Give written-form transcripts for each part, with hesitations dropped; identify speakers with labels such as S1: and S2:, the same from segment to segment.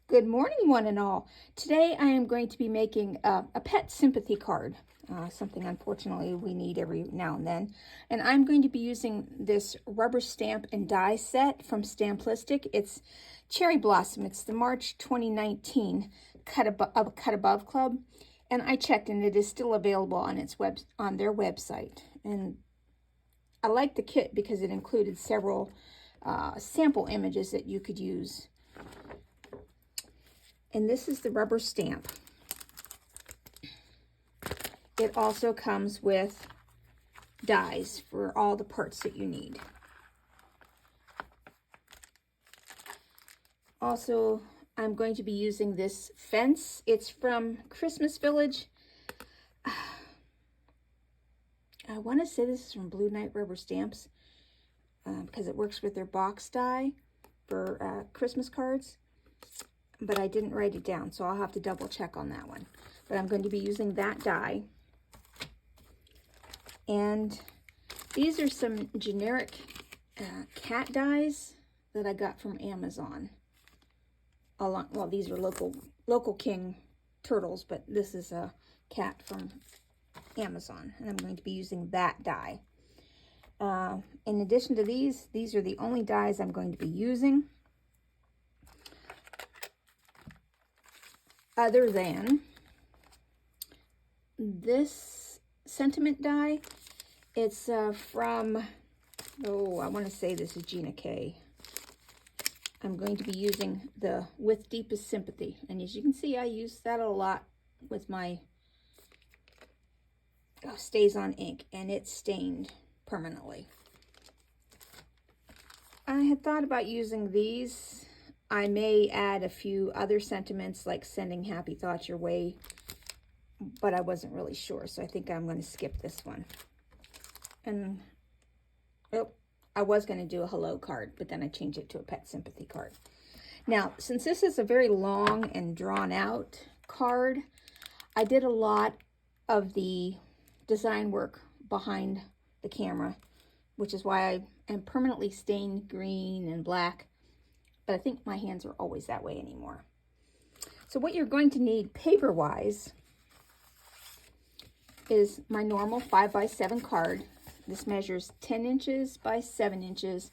S1: Good morning, one and all. Today I am going to be making a pet sympathy card, something unfortunately we need every now and then. And I'm going to be using this rubber stamp and die set from Stamplistic. It's Cherry Blossom. It's the March 2019 Cut Above Club. And I checked and it is still available on their website. And I like the kit because it included several sample images that you could use. And this is the rubber stamp. It also comes with dies for all the parts that you need. Also, I'm going to be using this fence. It's from Christmas Village. I want to say this is from Blue Knight Rubber Stamps because it works with their box die for Christmas cards. But I didn't write it down, so I'll have to double check on that one. But I'm going to be using that die. And these are some generic cat dies that I got from Amazon. Well, these are local king turtles, but this is a cat from Amazon, and I'm going to be using that die. In addition to these are the only dies I'm going to be using. Other than this sentiment die. It's from, I want to say this is GinaK. I'm going to be using the With Deepest Sympathy. And as you can see, I use that a lot with my Stays on ink, and it's stained permanently. I had thought about using these. I may add a few other sentiments like sending happy thoughts your way, but I wasn't really sure, so I think I'm going to skip this one. And I was going to do a hello card, but then I changed it to a pet sympathy card. Now, since this is a very long and drawn out card, I did a lot of the design work behind the camera, which is why I am permanently stained green and black. But I think my hands are always that way anymore. So what you're going to need paper-wise is my normal 5x7 card. This measures 10 inches by 7 inches.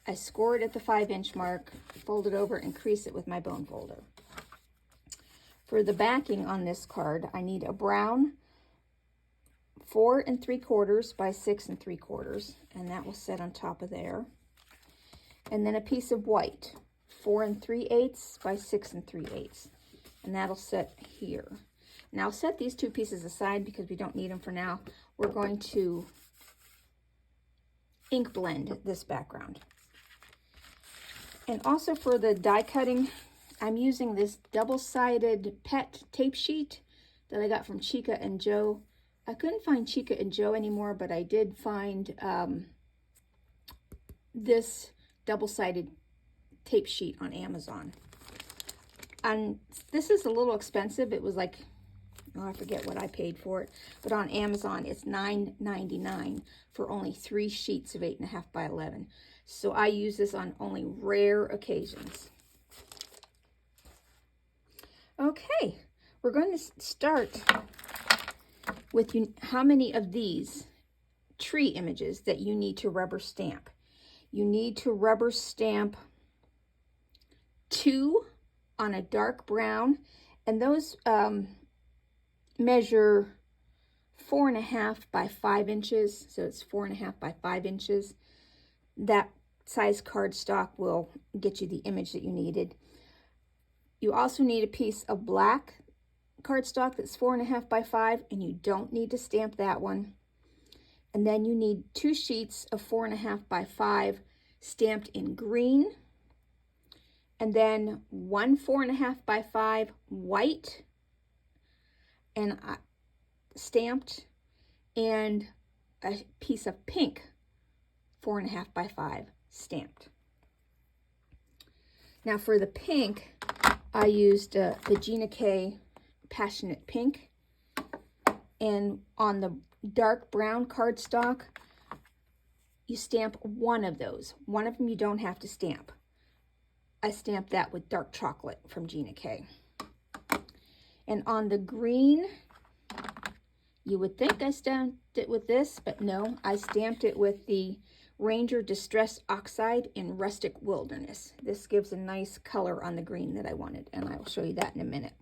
S1: I score it at the 5-inch mark, fold it over, and crease it with my bone folder. For the backing on this card, I need a brown 4 3/4 by 6 3/4, and that will sit on top of there. And then a piece of white, 4 3/8 by 6 3/8, and that'll sit here. Now I'll set these two pieces aside because we don't need them for now. We're going to ink blend this background. And also for the die cutting, I'm using this double-sided pet tape sheet that I got from Chica and Joe. I couldn't find Chica and Joe anymore, but I did find this double-sided tape sheet on Amazon. And this is a little expensive. It was like, I forget what I paid for it, but on Amazon it's $9.99 for only 3 sheets of 8.5 by 11. So I use this on only rare occasions. Okay, we're going to start with how many of these tree images that you need to rubber stamp. You need to rubber stamp 2 on a dark brown, and those measure 4.5 by 5 inches, so it's 4.5 by 5 inches. That size cardstock will get you the image that you needed. You also need a piece of black cardstock that's 4.5 by 5, and you don't need to stamp that one. And then you need 2 sheets of 4.5 by 5 stamped in green, and then 1 4.5 by 5 white and stamped, and a piece of pink 4.5 by 5 stamped. Now for the pink, I used the GinaK Passionate Pink, and on the dark brown cardstock, you stamp one of those. One of them you don't have to stamp. I stamped that with dark chocolate from GinaK. And on the green, you would think I stamped it with this, but no, I stamped it with the Ranger Distress Oxide in Rustic Wilderness. This gives a nice color on the green that I wanted, and I will show you that in a minute.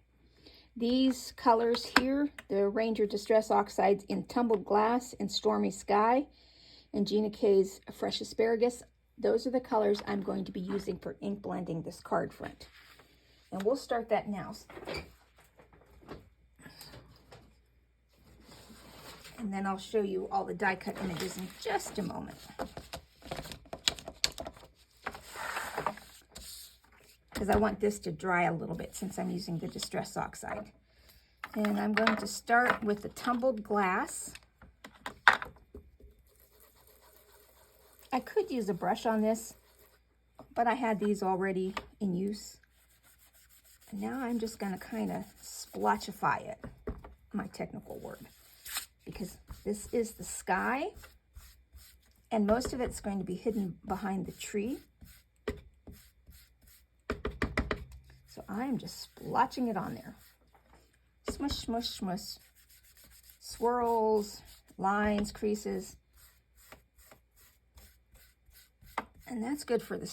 S1: These colors here, the Ranger Distress Oxides in Tumbled Glass and Stormy Sky, and GinaK's Fresh Asparagus, those are the colors I'm going to be using for ink blending this card front. And we'll start that now. And then I'll show you all the die cut images in just a moment. Because I want this to dry a little bit since I'm using the Distress Oxide. And I'm going to start with the Tumbled Glass. I could use a brush on this, but I had these already in use. And now I'm just going to kind of splotchify it, my technical word, because this is the sky, and most of it's going to be hidden behind the tree. So I am just splotching it on there. Smush, smush, smush. Swirls, lines, creases. And that's good for the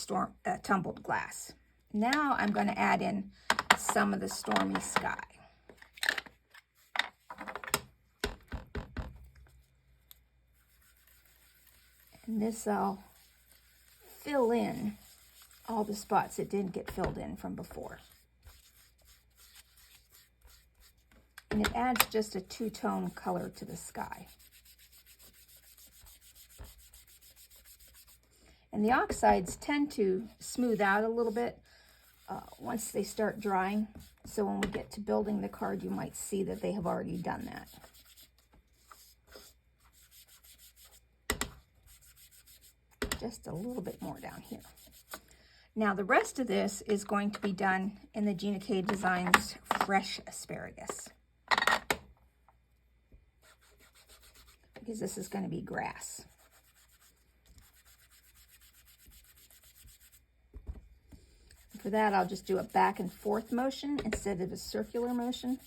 S1: tumbled glass. Now I'm going to add in some of the stormy sky. And this I'll fill in all the spots that didn't get filled in from before. And it adds just a two-tone color to the sky. And the oxides tend to smooth out a little bit once they start drying. So when we get to building the card, you might see that they have already done that. Just a little bit more down here. Now the rest of this is going to be done in the GinaK Designs Fresh Asparagus, because this is going to be grass. For that, I'll just do a back and forth motion instead of a circular motion.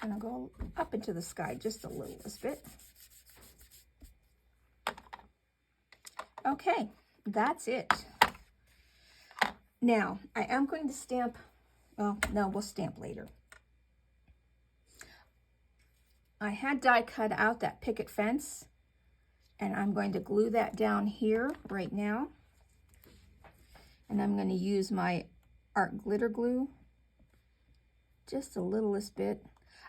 S1: And I'll go up into the sky just a little bit. Okay, that's it. Now, I am going to stamp, well, no, we'll stamp later. I had die cut out that picket fence, and I'm going to glue that down here right now. And I'm going to use my art glitter glue, just a littlest bit.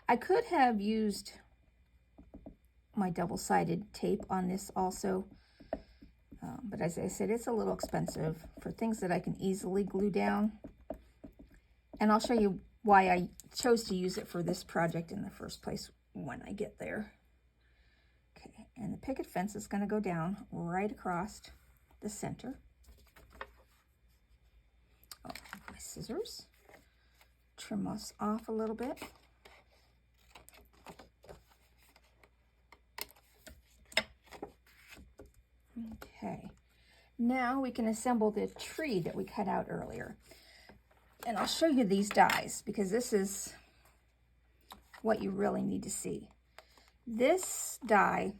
S1: I could have used my double-sided tape on this also, but as I said, it's a little expensive for things that I can easily glue down. And I'll show you why I chose to use it for this project in the first place when I get there. Okay, and the picket fence is going to go down right across the center. Oh, my scissors. Trim us off a little bit. Okay, now we can assemble the tree that we cut out earlier. And I'll show you these dies because this is what you really need to see. This die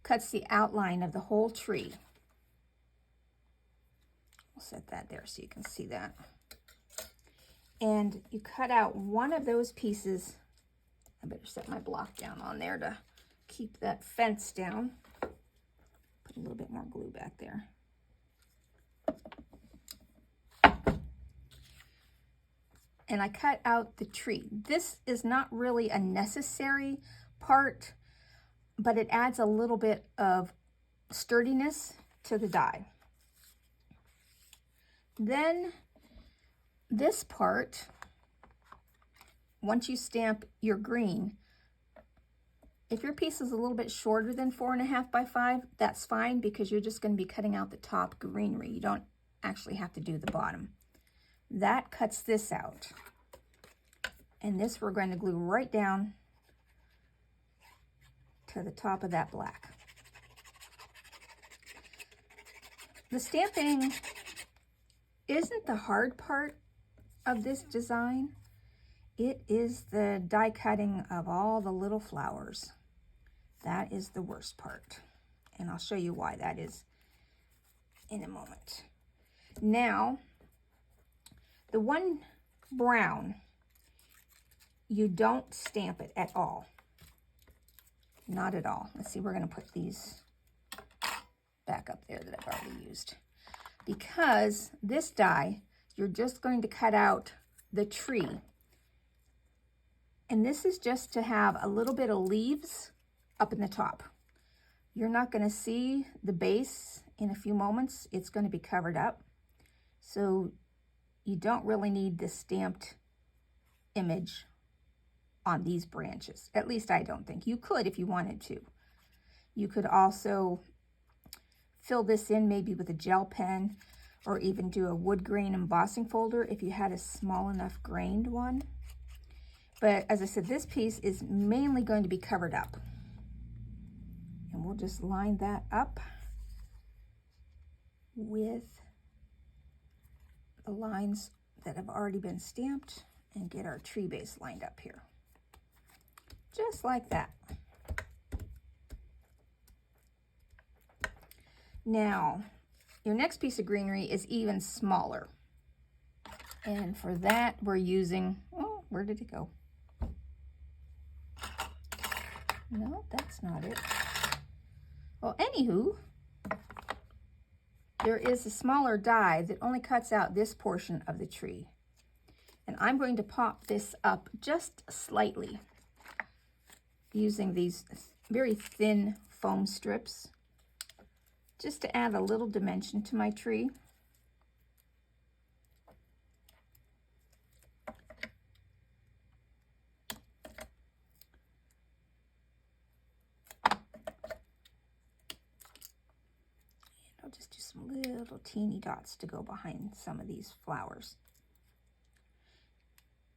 S1: cuts the outline of the whole tree. I'll set that there so you can see that. And you cut out one of those pieces. I better set my block down on there to keep that fence down. Put a little bit more glue back there. And I cut out the tree. This is not really a necessary part, but it adds a little bit of sturdiness to the die. Then this part, once you stamp your green, if your piece is a little bit shorter than 4.5 by 5, that's fine because you're just going to be cutting out the top greenery. You don't actually have to do the bottom. That cuts this out. And this we're going to glue right down to the top of that black. The stamping isn't the hard part of this design. It is the die cutting of all the little flowers. That is the worst part. And I'll show you why that is in a moment. Now, the one brown, you don't stamp it at all. Not at all. Let's see, we're going to put these back up there that I've already used. Because this die, you're just going to cut out the tree. And this is just to have a little bit of leaves up in the top. You're not going to see the base in a few moments. It's going to be covered up. So you don't really need the stamped image on these branches. At least I don't think. You could if you wanted to. You could also fill this in maybe with a gel pen, or even do a wood grain embossing folder if you had a small enough grained one. But as I said, this piece is mainly going to be covered up. And we'll just line that up with the lines that have already been stamped and get our tree base lined up here. Just like that. Now, your next piece of greenery is even smaller. And for that, we're using, oh, where did it go? No, that's not it. Well, anywho, there is a smaller die that only cuts out this portion of the tree. And I'm going to pop this up just slightly using these very thin foam strips, just to add a little dimension to my tree. I'll just do some little teeny dots to go behind some of these flowers.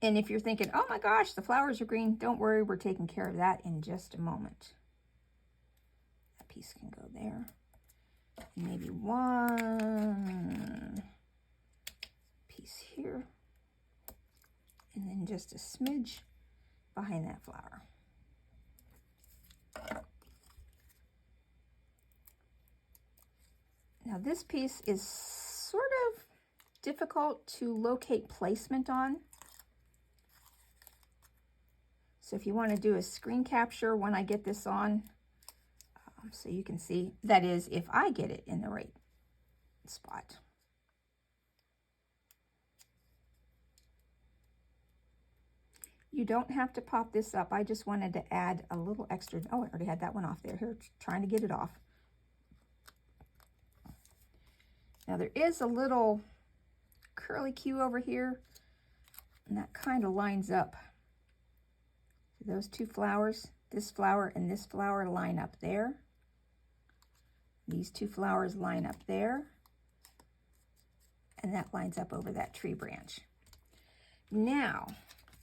S1: And if you're thinking, oh my gosh, the flowers are green, don't worry, we're taking care of that in just a moment. That piece can go there. Maybe one piece here, and then just a smidge behind that flower. Now this piece is sort of difficult to locate placement on. So if you want to do a screen capture when I get this on, so you can see, that is, if I get it in the right spot. You don't have to pop this up. I just wanted to add a little extra. Oh, I already had that one off there. Here, trying to get it off. Now there is a little curly Q over here, and that kind of lines up. Those two flowers, this flower and this flower, line up there. These two flowers line up there, and that lines up over that tree branch. Now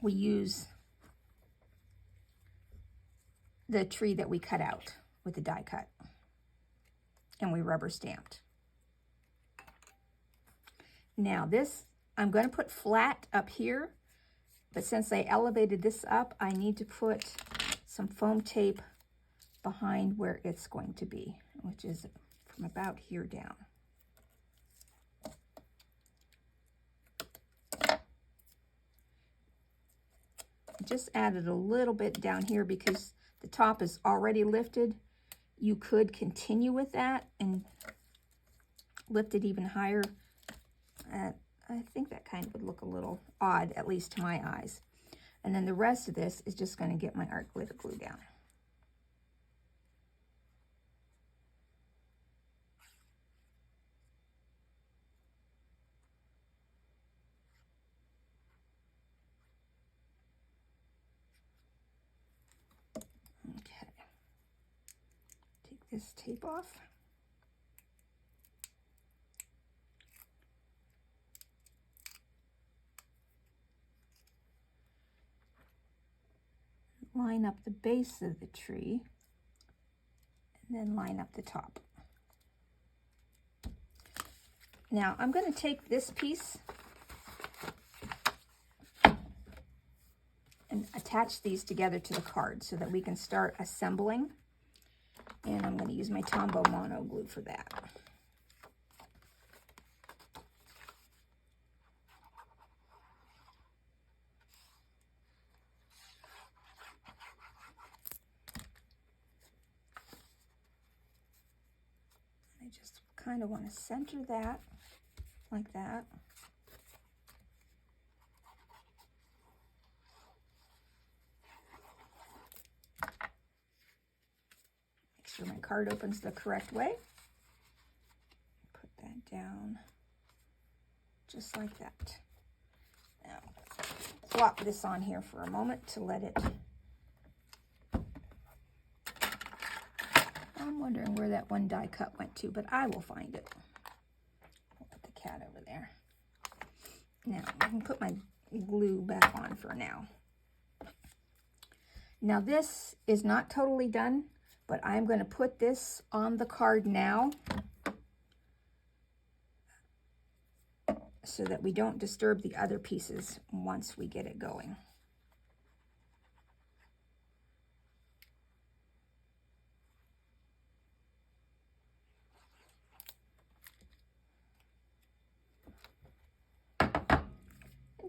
S1: we use the tree that we cut out with the die cut, and we rubber stamped. Now this, I'm going to put flat up here, but since I elevated this up, I need to put some foam tape behind where it's going to be, which is from about here down. Just added a little bit down here because the top is already lifted. You could continue with that and lift it even higher. I think that kind of would look a little odd, at least to my eyes. And then the rest of this is just going to get my art glitter glue down. Okay. Take this tape off. Line up the base of the tree, and then line up the top. Now I'm going to take this piece and attach these together to the card so that we can start assembling. And I'm going to use my Tombow mono glue for that. I just kind of want to center that like that. Make sure my card opens the correct way. Put that down just like that. Now, flop this on here for a moment to let it. I'm wondering where that one die cut went to, but I will find it. I'll put the cat over there. Now, I can put my glue back on for now. Now, this is not totally done, but I'm going to put this on the card now so that we don't disturb the other pieces once we get it going.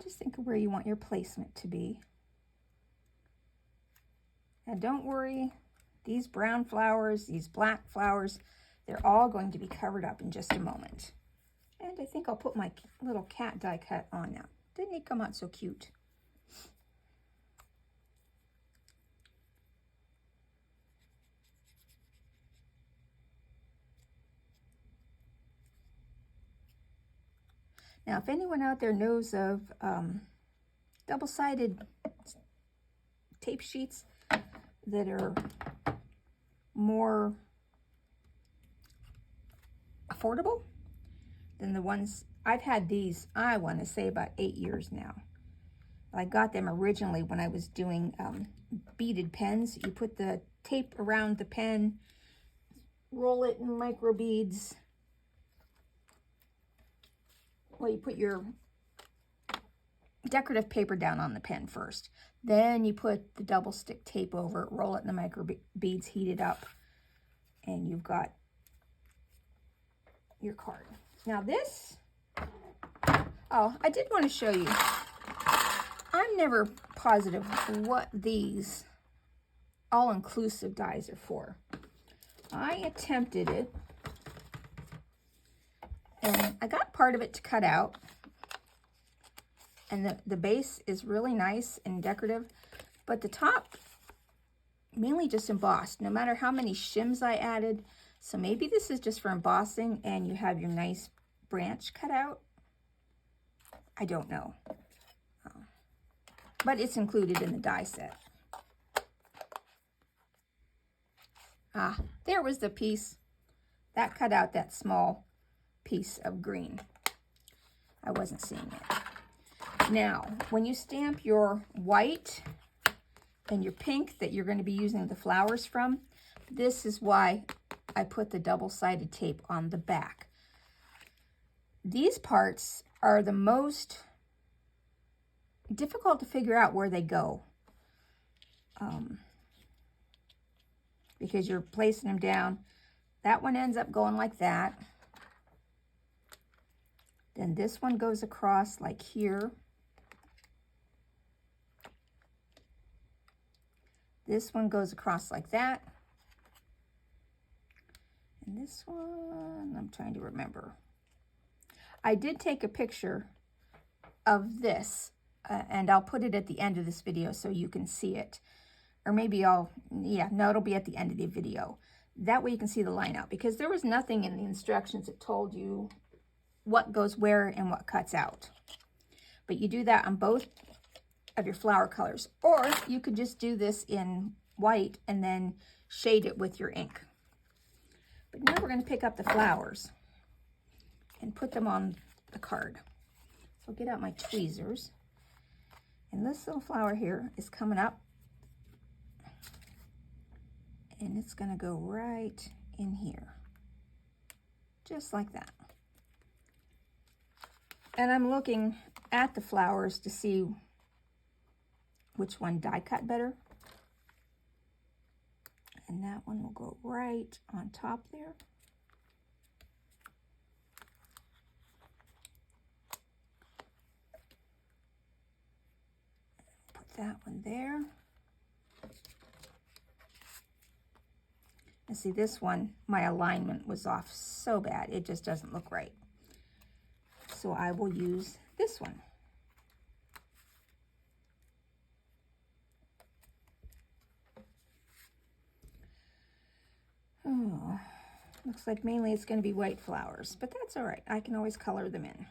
S1: Just think of where you want your placement to be. Now don't worry, these brown flowers, these black flowers, they're all going to be covered up in just a moment. And I think I'll put my little cat die cut on now. Didn't he come out so cute? Now, if anyone out there knows of double-sided tape sheets that are more affordable than the ones, I've had these, I want to say about 8 years now. I got them originally when I was doing beaded pens. You put the tape around the pen, roll it in micro beads. Well, you put your decorative paper down on the pen first. Then you put the double stick tape over it, roll it in the micro beads, heat it up, and you've got your card. Now this, oh, I did want to show you. I'm never positive what these all-inclusive dies are for. I attempted it, and I got part of it to cut out, and the base is really nice and decorative, but the top mainly just embossed, no matter how many shims I added. So maybe this is just for embossing and you have your nice branch cut out. I don't know. But it's included in the die set. Ah, there was the piece. That cut out that small piece of green. I wasn't seeing it. Now, when you stamp your white and your pink that you're going to be using the flowers from, this is why I put the double-sided tape on the back. These parts are the most difficult to figure out where they go, because you're placing them down. That one ends up going like that. Then this one goes across like here. This one goes across like that. And this one, I'm trying to remember. I did take a picture of this, and I'll put it at the end of this video so you can see it. Or maybe it'll be at the end of the video. That way you can see the line out, because there was nothing in the instructions that told you what goes where and what cuts out. But you do that on both of your flower colors, or you could just do this in white and then shade it with your ink. But now we're going to pick up the flowers and put them on the card. So I'll get out my tweezers, and this little flower here is coming up, and it's going to go right in here, just like that. And I'm looking at the flowers to see which one die cut better. And that one will go right on top there. Put that one there. And see, this one, my alignment was off so bad, it just doesn't look right. So I will use this one. Oh, looks like mainly it's going to be white flowers, but that's all right. I can always color them in.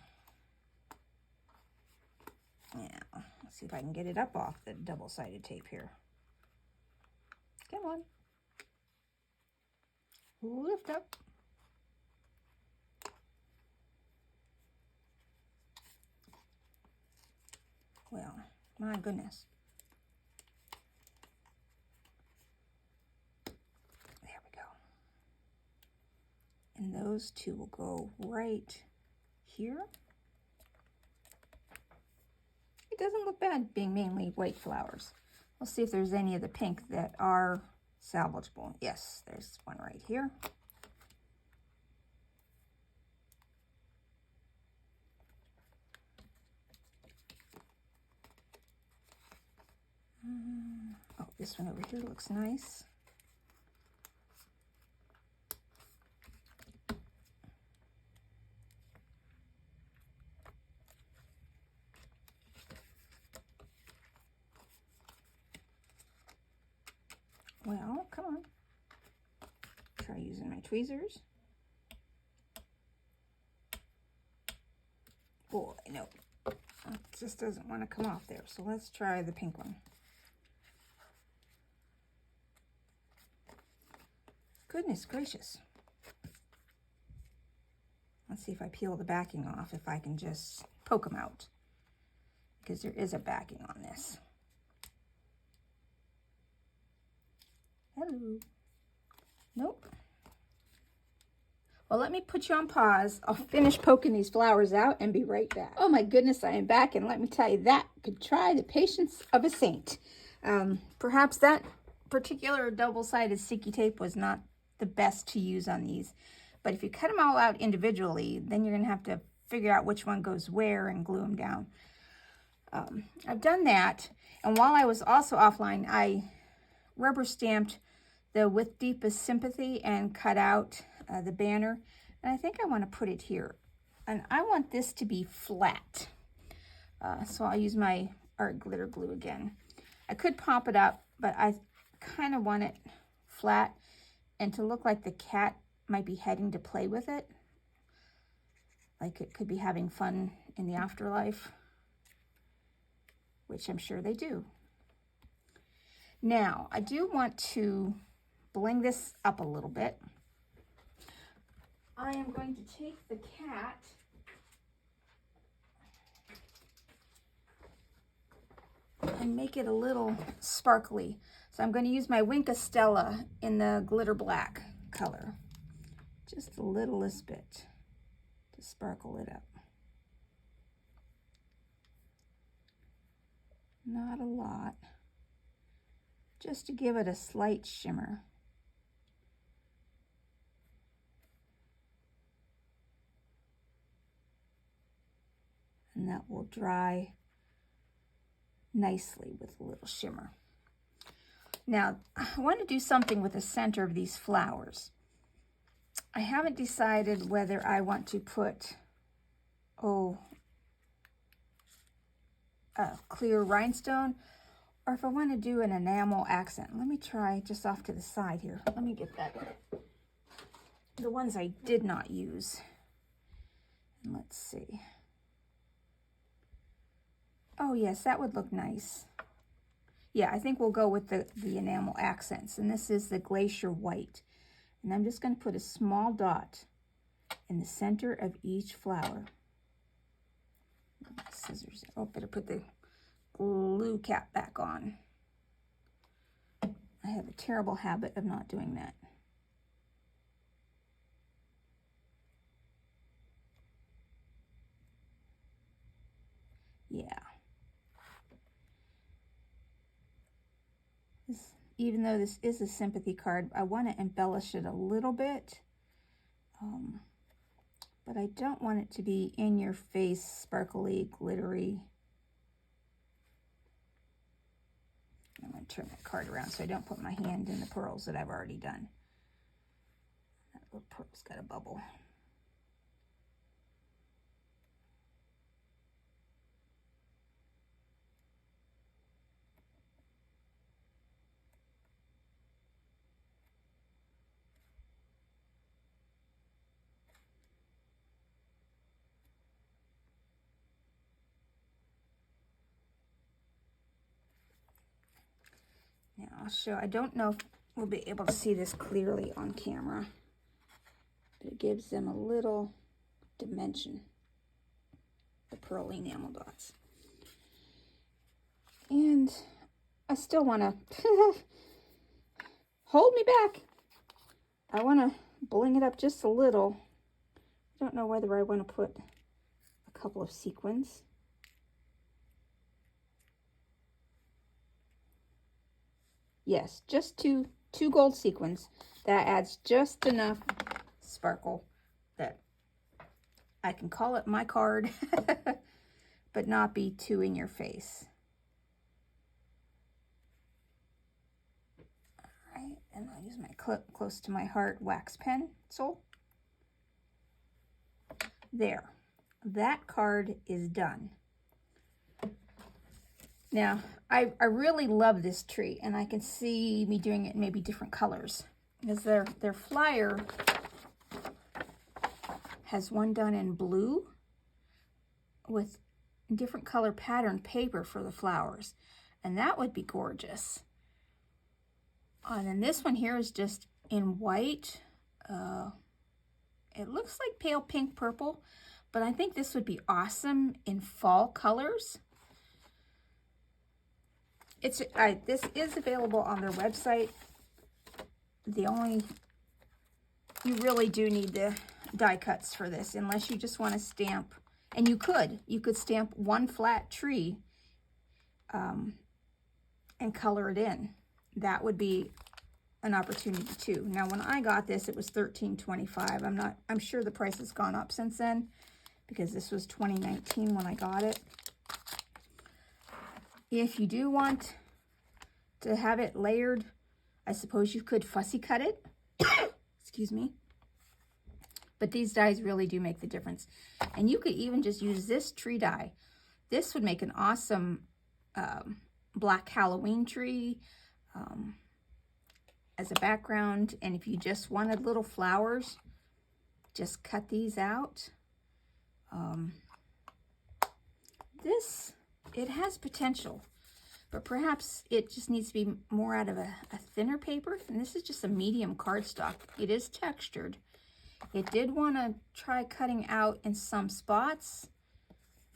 S1: Now, let's see if I can get it up off the double-sided tape here. Come on. Lift up. Well, my goodness. There we go. And those two will go right here. It doesn't look bad being mainly white flowers. We'll see if there's any of the pink that are salvageable. Yes, there's one right here. Oh, this one over here looks nice. Well, come on. Try using my tweezers. Boy, no. It just doesn't want to come off there. So let's try the pink one. Goodness gracious. Let's see if I peel the backing off, if I can just poke them out. Because there is a backing on this. Hello. Nope. Well, let me put you on pause. I'll finish poking these flowers out and be right back. Oh my goodness, I am back, and let me tell you, that could try the patience of a saint. Perhaps that particular double-sided sticky tape was not the best to use on these, but if you cut them all out individually, then you're going to have to figure out which one goes where and glue them down. I've done that, and while I was also offline, I rubber stamped the With Deepest Sympathy and cut out the banner, and I think I want to put it here, and I want this to be flat, so I'll use my art glitter glue again. I could pop it up, but I kind of want it flat and to look like the cat might be heading to play with it, like it could be having fun in the afterlife, which I'm sure they do. Now, I do want to bling this up a little bit. I am going to take the cat and make it a little sparkly. So I'm going to use my Wink Stella in the glitter black color. Just the littlest bit to sparkle it up. Not a lot. Just to give it a slight shimmer. And that will dry nicely with a little shimmer. Now, I want to do something with the center of these flowers. I haven't decided whether I want to put, a clear rhinestone, or if I want to do an enamel accent. Let me try just off to the side here. Let me get that. The ones I did not use. And let's see. Oh yes, that would look nice. Yeah, I think we'll go with the enamel accents. And this is the Glacier White. And I'm just going to put a small dot in the center of each flower. Scissors. Oh, better put the glue cap back on. I have a terrible habit of not doing that. Yeah. Even though this is a sympathy card, I want to embellish it a little bit. But I don't want it to be in your face, sparkly, glittery. I'm going to turn that card around so I don't put my hand in the pearls that I've already done. That little pearl's got a bubble. Now I'll show, I don't know if we'll be able to see this clearly on camera, but it gives them a little dimension, the pearl enamel dots. And I still want to hold me back. I want to bling it up just a little. I don't know whether I want to put a couple of sequins. Yes, just two gold sequins. That adds just enough sparkle that I can call it my card, but not be too in your face. All right, and I'll use my close to my heart wax pencil. There, that card is done. Now, I really love this tree, and I can see me doing it in maybe different colors, because their flyer has one done in blue with different color pattern paper for the flowers, and that would be gorgeous. And then this one here is just in white. It looks like pale pink purple, but I think this would be awesome in fall colors. This is available on their website. You really do need the die cuts for this, unless you just want to stamp, and you could stamp one flat tree and color it in. That would be an opportunity too. Now, when I got this, it was $13.25. I'm sure the price has gone up since then, because this was 2019 when I got it. If you do want to have it layered, I suppose you could fussy cut it. Excuse me. But these dies really do make the difference. And you could even just use this tree die. This would make an awesome black Halloween tree as a background. And if you just wanted little flowers, just cut these out. It has potential, but perhaps it just needs to be more out of a thinner paper. And this is just a medium cardstock. It is textured. It did want to try cutting out in some spots,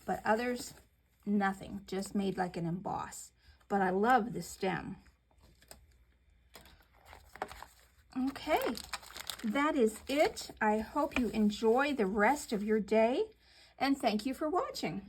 S1: but others, nothing. Just made like an emboss. But I love the stem. Okay, that is it. I hope you enjoy the rest of your day, and thank you for watching.